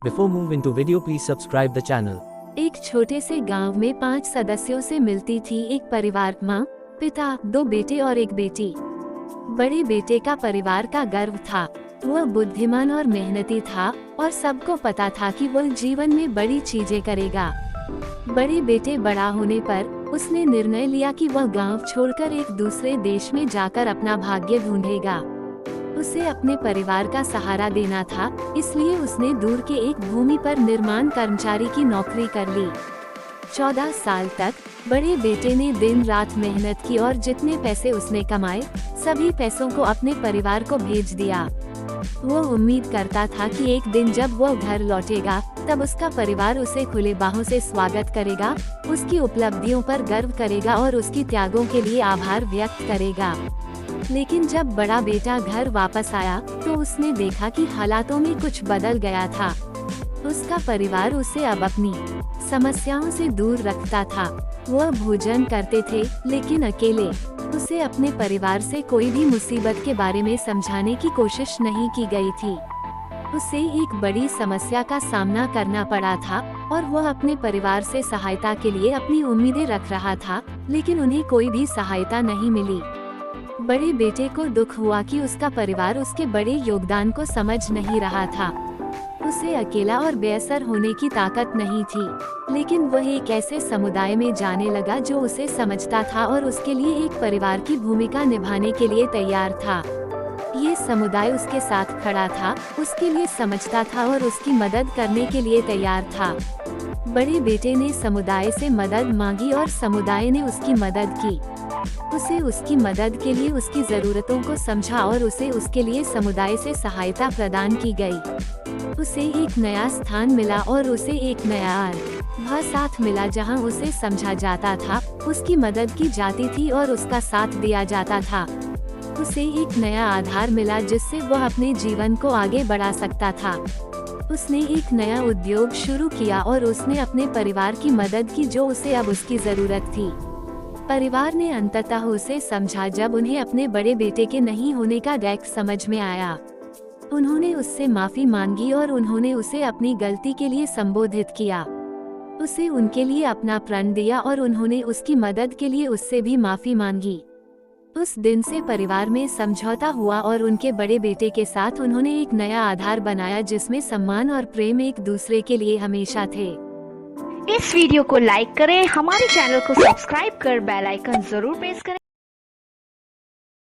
Before move into video, please subscribe the channel. एक छोटे से गांव में 5 सदस्यों से मिलती थी एक परिवार, माँ, पिता, 2 बेटे और एक बेटी। बड़े बेटे का परिवार का गर्व था। वह बुद्धिमान और मेहनती था और सबको पता था कि वह जीवन में बड़ी चीजें करेगा। बड़े बेटे बड़ा होने पर उसने निर्णय लिया कि वह गांव छोड़कर एक दूसरे देश में जाकर अपना भाग्य ढूंढेगा। उसे अपने परिवार का सहारा देना था, इसलिए उसने दूर के एक भूमि पर निर्माण कर्मचारी की नौकरी कर ली। 14 साल तक बड़े बेटे ने दिन रात मेहनत की और जितने पैसे उसने कमाए, सभी पैसों को अपने परिवार को भेज दिया। वह उम्मीद करता था कि एक दिन जब वह घर लौटेगा, तब उसका परिवार उसे खुले बाहों से स्वागत करेगा, उसकी उपलब्धियों पर गर्व करेगा और उसकी त्यागों के लिए आभार व्यक्त करेगा। लेकिन जब बड़ा बेटा घर वापस आया, तो उसने देखा कि हालातों में कुछ बदल गया था। उसका परिवार उसे अब अपनी समस्याओं से दूर रखता था। वह भोजन करते थे, लेकिन अकेले। उसे अपने परिवार से कोई भी मुसीबत के बारे में समझाने की कोशिश नहीं की गई थी। उसे एक बड़ी समस्या का सामना करना पड़ा था और वह अपने परिवार से सहायता के लिए अपनी उम्मीदें रख रहा था, लेकिन उन्हें कोई भी सहायता नहीं मिली। बड़े बेटे को दुख हुआ कि उसका परिवार उसके बड़े योगदान को समझ नहीं रहा था। उसे अकेला और बेअसर होने की ताकत नहीं थी, लेकिन वह एक ऐसे समुदाय में जाने लगा जो उसे समझता था और उसके लिए एक परिवार की भूमिका निभाने के लिए तैयार था। ये समुदाय उसके साथ खड़ा था, उसके लिए समझता था और उसकी मदद करने के लिए तैयार था। बड़े बेटे ने समुदाय से मदद मांगी और समुदाय ने उसकी मदद की। उसे उसकी मदद के लिए उसकी जरूरतों को समझा और उसे उसके लिए समुदाय से सहायता प्रदान की गई। उसे एक नया स्थान मिला और उसे एक नया वह साथ मिला जहां उसे समझा जाता था, उसकी मदद की जाती थी और उसका साथ दिया जाता था। उसे एक नया आधार मिला जिससे वह अपने जीवन को आगे बढ़ा सकता था। उसने एक नया उद्योग शुरू किया और उसने अपने परिवार की मदद की जो उसे अब उसकी जरूरत थी। परिवार ने अंततः उसे समझा जब उन्हें अपने बड़े बेटे के नहीं होने का दुख समझ में आया। उन्होंने उससे माफी मांगी और उन्होंने उसे अपनी गलती के लिए संबोधित किया। उसे उनके लिए अपना प्रण दिया और उन्होंने उसकी मदद के लिए उससे भी माफी मांगी। उस दिन से परिवार में समझौता हुआ और उनके बड़े बेटे के साथ उन्होंने एक नया आधार बनाया जिसमें सम्मान और प्रेम एक दूसरे के लिए हमेशा थे। इस वीडियो को लाइक करें, हमारे चैनल को सब्सक्राइब कर बेल आइकन जरूर प्रेस करें।